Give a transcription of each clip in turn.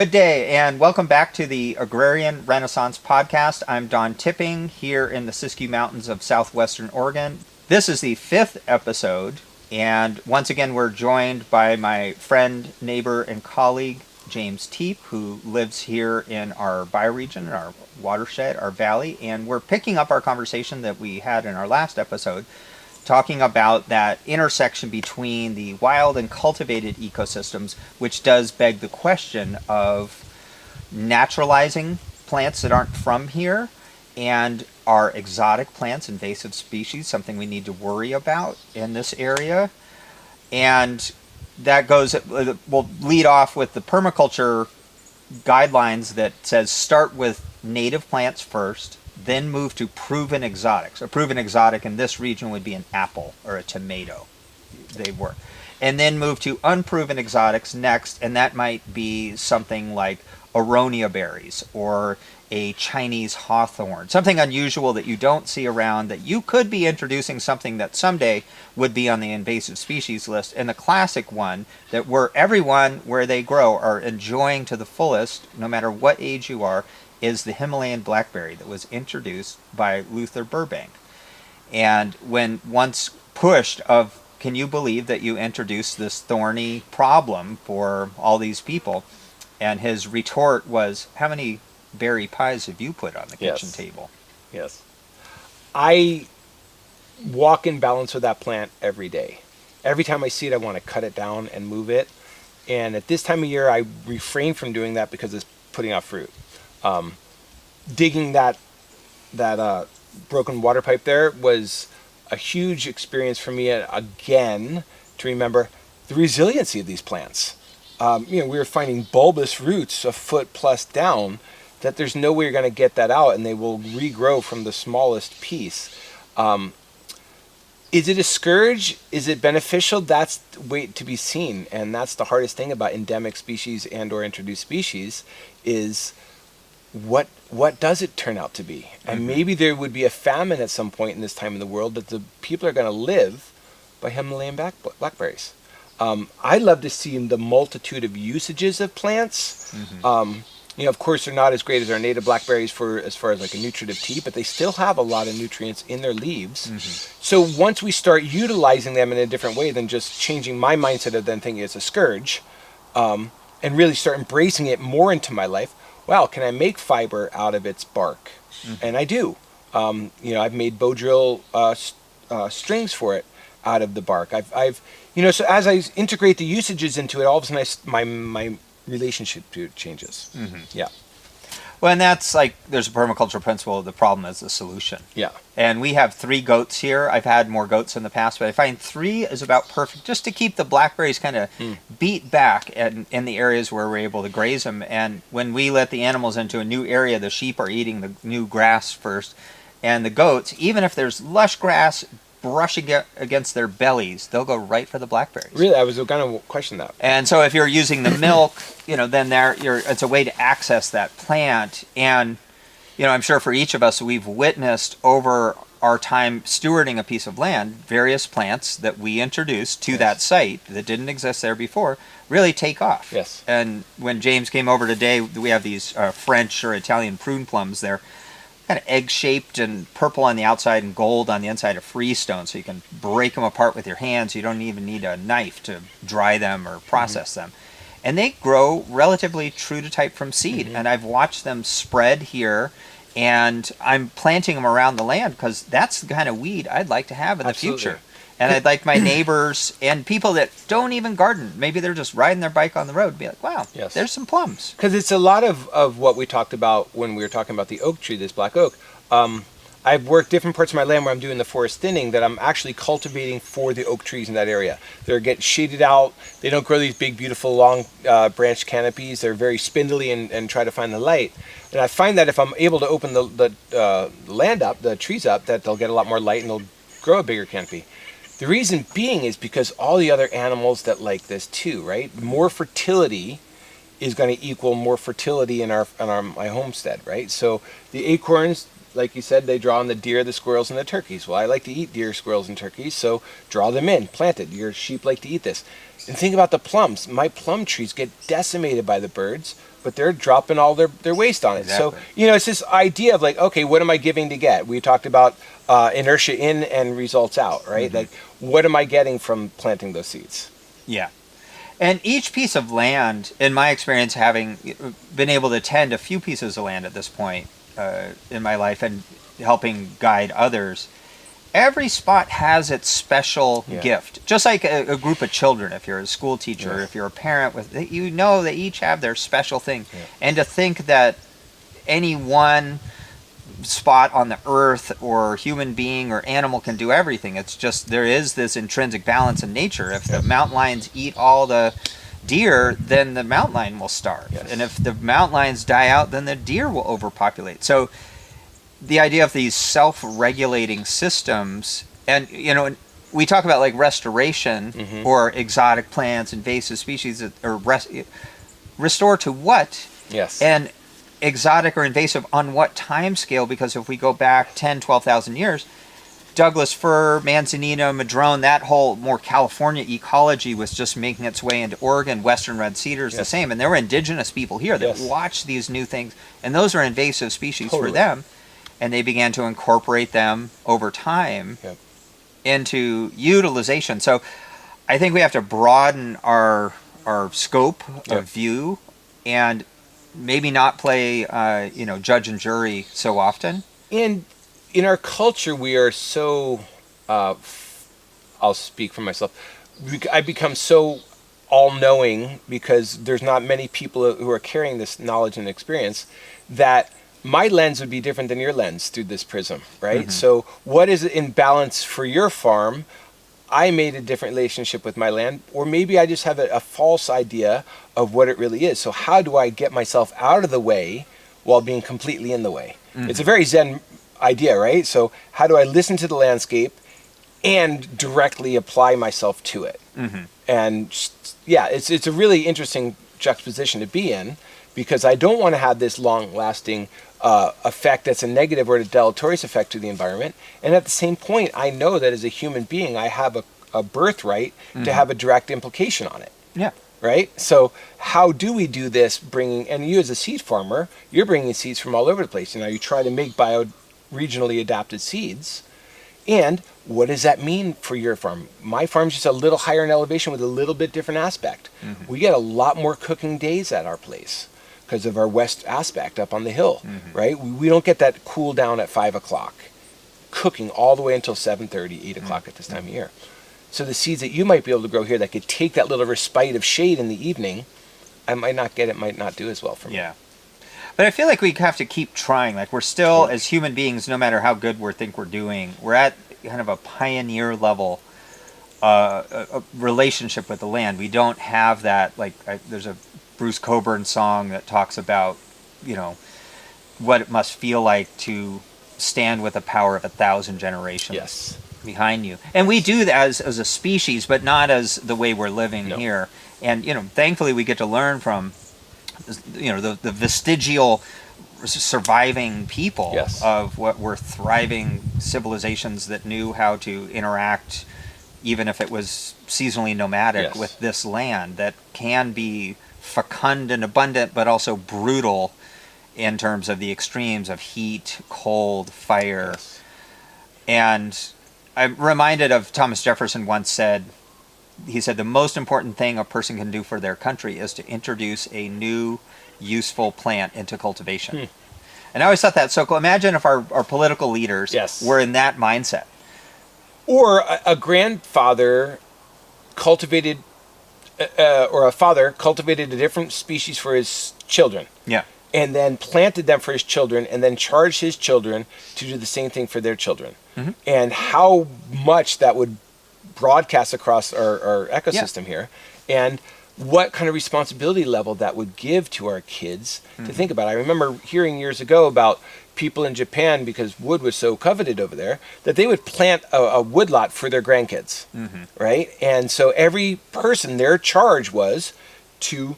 Good day, and welcome back to the Agrarian Renaissance Podcast. I'm Don Tipping here in the Siskiyou Mountains of southwestern Oregon. This is the 5th episode, and once again we're joined by my friend, neighbor, and colleague, James Teepe, who lives here in our bioregion, our watershed, our valley, and we're picking up our conversation that we had in our last episode, talking about that intersection between the wild and cultivated ecosystems, which does beg the question of naturalizing plants that aren't from here, and are exotic plants, invasive species, something we need to worry about in this area. And that goes, we'll lead off with the permaculture guidelines that says start with native plants first, then move to proven exotics. A proven exotic in this region would be an apple or a tomato. They were. And then move to unproven exotics next, and that might be something like aronia berries or a Chinese hawthorn, something unusual that you don't see around, that you could be introducing something that someday would be on the invasive species list. And the classic one that everyone where they grow are enjoying to the fullest, no matter what age you are, is the Himalayan blackberry that was introduced by Luther Burbank. And when once pushed of, can you believe that you introduced this thorny problem for all these people? And his retort was, how many berry pies have you put on the kitchen table? Yes. I walk in balance with that plant every day. Every time I see it, I want to cut it down and move it. And at this time of year, I refrain from doing that because it's putting out fruit. Digging that broken water pipe there was a huge experience for me, again, to remember the resiliency of these plants. We were finding bulbous roots a foot plus down that there's no way you're going to get that out, and they will regrow from the smallest piece. Is it a scourge? Is it beneficial? That's wait to be seen, and that's the hardest thing about endemic species and or introduced species is what does it turn out to be? And maybe there would be a famine at some point in this time in the world that the people are going to live by Himalayan blackberries. I'd love to see the multitude of usages of plants. Of course, they're not as great as our native blackberries as far as like a nutritive tea, but they still have a lot of nutrients in their leaves. So once we start utilizing them in a different way than just changing my mindset of then thinking it's a scourge, and really start embracing it more into my life, wow, can I make fiber out of its bark? And I do. I've made bow drill strings for it out of the bark. So as I integrate the usages into it, all of a sudden my relationship to it changes. Yeah. Well, and that's like, there's a permaculture principle, the problem is the solution. Yeah. And we have 3 goats here. I've had more goats in the past, but I find 3 is about perfect, just to keep the blackberries kind of beat back in the areas where we're able to graze them. And when we let the animals into a new area, the sheep are eating the new grass first, and the goats, even if there's lush grass brushing against their bellies, they'll go right for the blackberries. Really, I was going to question that. And so if you're using the milk, then it's a way to access that plant. And I'm sure for each of us, we've witnessed over our time stewarding a piece of land, various plants that we introduced to that site that didn't exist there before really take off. Yes. And when James came over today, we have these French or Italian prune plums. They're kind of egg-shaped and purple on the outside and gold on the inside of freestone, so you can break them apart with your hands. You don't even need a knife to dry them or process them. And they grow relatively true to type from seed. And I've watched them spread here, and I'm planting them around the land because that's the kind of weed I'd like to have in the future. And I'd like my neighbors and people that don't even garden, maybe they're just riding their bike on the road, be like, wow, there's some plums. Because it's a lot of what we talked about when we were talking about the oak tree, this black oak. I've worked different parts of my land where I'm doing the forest thinning that I'm actually cultivating for the oak trees in that area. They're getting shaded out. They don't grow these big, beautiful, long branch canopies. They're very spindly and try to find the light. And I find that if I'm able to open the land up, the trees up, that they'll get a lot more light and they'll grow a bigger canopy. The reason being is because all the other animals that like this too, right? More fertility is going to equal more fertility in my homestead, right? So the acorns, like you said, they draw on the deer, the squirrels, and the turkeys. Well, I like to eat deer, squirrels, and turkeys, so draw them in, plant it. Your sheep like to eat this. And think about the plums. My plum trees get decimated by the birds, but they're dropping all their waste on it. Exactly. So, it's this idea of like, okay, what am I giving to get? We talked about inertia in and results out, right? Mm-hmm. Like, what am I getting from planting those seeds? Yeah. And each piece of land, in my experience, having been able to tend a few pieces of land at this point in my life and helping guide others, every spot has its special gift. Just like a group of children, if you're a school teacher, if you're a parent, they each have their special thing. Yeah. And to think that any one spot on the earth or human being or animal can do everything, it's just there is this intrinsic balance in nature. If the mountain lions eat all the deer, then the mountain lion will starve. Yes. And if the mountain lions die out, then the deer will overpopulate. So the idea of these self-regulating systems, and we talk about like restoration or exotic plants, invasive species, or restore to what? Yes. And exotic or invasive on what time scale? Because if we go back 10, 12,000 years, Douglas fir, manzanita, madrone, that whole more California ecology was just making its way into Oregon. Western red cedars, the same. And there were indigenous people here that watched these new things, and those are invasive species for them. And they began to incorporate them over time into utilization. So I think we have to broaden our scope of view and maybe not play judge and jury so often. And in our culture, we are so I'll speak for myself. I become so all-knowing because there's not many people who are carrying this knowledge and experience that my lens would be different than your lens through this prism, right? Mm-hmm. So what is in balance for your farm? I made a different relationship with my land, or maybe I just have a false idea of what it really is. So how do I get myself out of the way while being completely in the way? Mm-hmm. It's a very Zen idea, right? So how do I listen to the landscape and directly apply myself to it? Mm-hmm. And it's a really interesting juxtaposition to be in, because I don't want to have this long-lasting effect that's a negative or a deleterious effect to the environment. And at the same point, I know that as a human being, I have a birthright to have a direct implication on it. Yeah. Right? So how do we do this and you as a seed farmer, you're bringing seeds from all over the place. You try to make regionally adapted seeds. And what does that mean for your farm? My farm's just a little higher in elevation with a little bit different aspect. Mm-hmm. We get a lot more cooking days at our place because of our west aspect up on the hill, right? We don't get that cool down at 5 o'clock, cooking all the way until 7:30, 8 o'clock at this time of year. So the seeds that you might be able to grow here that could take that little respite of shade in the evening, I might not get it, might not do as well for me. Yeah. But I feel like we have to keep trying. Like we're still, as human beings, no matter how good we think we're doing, we're at kind of a pioneer level a relationship with the land. We don't have that, there's a Bruce Cockburn song that talks about, what it must feel like to stand with the power of 1,000 generations behind you. And we do that as a species, but not as the way we're living here. And, thankfully we get to learn from, the vestigial surviving people of what were thriving civilizations that knew how to interact, even if it was seasonally nomadic, with this land that can be fecund and abundant, but also brutal in terms of the extremes of heat, cold, fire. And I'm reminded of Thomas Jefferson once said, he said, the most important thing a person can do for their country is to introduce a new useful plant into cultivation. And I always thought that so cool. Imagine if our political leaders were in that mindset. Or a grandfather cultivated, or a father cultivated a different species for his children. Yeah. And then planted them for his children, and then charged his children to do the same thing for their children. Mm-hmm. And how much that would broadcast across our ecosystem here, and what kind of responsibility level that would give to our kids to think about. I remember hearing years ago about people in Japan, because wood was so coveted over there, that they would plant a woodlot for their grandkids, right? And so every person, their charge was to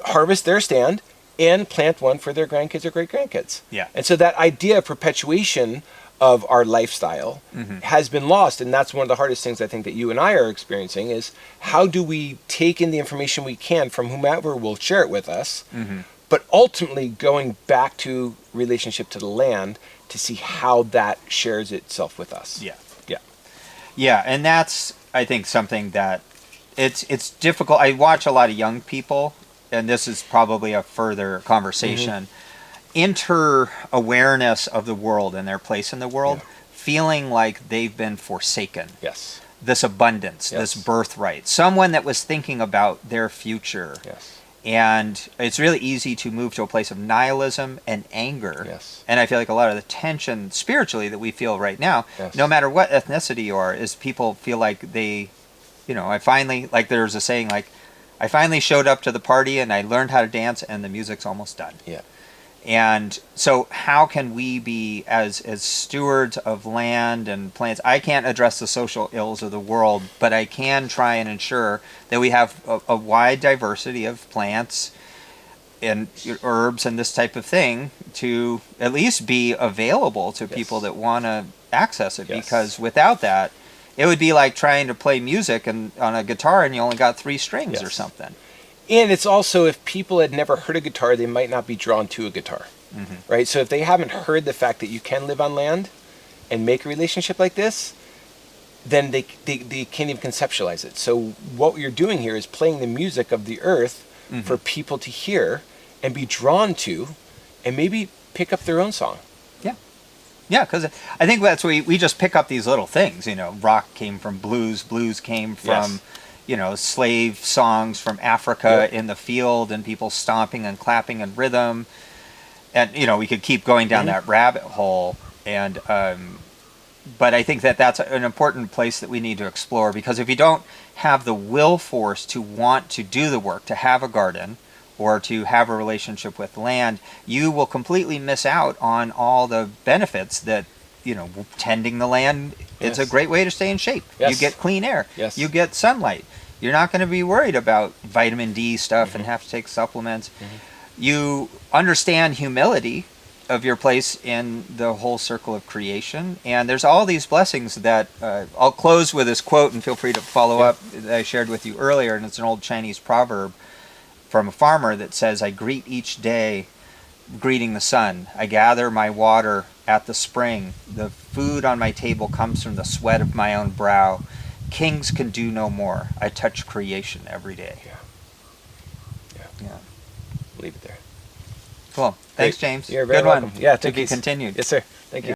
harvest their stand and plant one for their grandkids or great-grandkids. Yeah. And so that idea of perpetuation of our lifestyle has been lost, and that's one of the hardest things I think that you and I are experiencing, is how do we take in the information we can from whomever will share it with us, but ultimately going back to relationship to the land to see how that shares itself with us. Yeah. Yeah. Yeah, and that's, I think, something that it's difficult. I watch a lot of young people, and this is probably a further conversation. Enter awareness of the world and their place in the world, feeling like they've been forsaken. Yes. This abundance, this birthright, someone that was thinking about their future. Yes. And it's really easy to move to a place of nihilism and anger. Yes. And I feel like a lot of the tension spiritually that we feel right now, Yes. no matter what ethnicity you are, is people feel like they, I finally, like there's a saying like, I finally showed up to the party and I learned how to dance and the music's almost done. Yeah. And so how can we be as stewards of land and plants? I can't address the social ills of the world, but I can try and ensure that we have a wide diversity of plants and herbs and this type of thing to at least be available to people that want to access it. Because without that, it would be like trying to play music and on a guitar and you only got 3 strings or something. And it's also, if people had never heard a guitar, they might not be drawn to a guitar, right? So if they haven't heard the fact that you can live on land and make a relationship like this, then they can't even conceptualize it. So what you're doing here is playing the music of the earth for people to hear and be drawn to and maybe pick up their own song. Yeah, because I think that's where we just pick up these little things. Rock came from blues came from... slave songs from Africa in the field and people stomping and clapping in rhythm. And, we could keep going down that rabbit hole. And, but I think that that's an important place that we need to explore, because if you don't have the will force to want to do the work, to have a garden or to have a relationship with land, you will completely miss out on all the benefits that, tending the land. It's a great way to stay in shape. You get clean air. You get sunlight. You're not going to be worried about vitamin D stuff and have to take supplements. You understand humility of your place in the whole circle of creation. And there's all these blessings that I'll close with this quote, and feel free to follow up, that I shared with you earlier. And it's an old Chinese proverb from a farmer that says, I greet each day greeting the sun. I gather my water at the spring. The food on my table comes from the sweat of my own brow. Kings can do no more. I touch creation every day. Yeah. Leave it there. Cool. Thanks, James. You're very Good welcome. one. Yeah, to be continued. Yes, sir.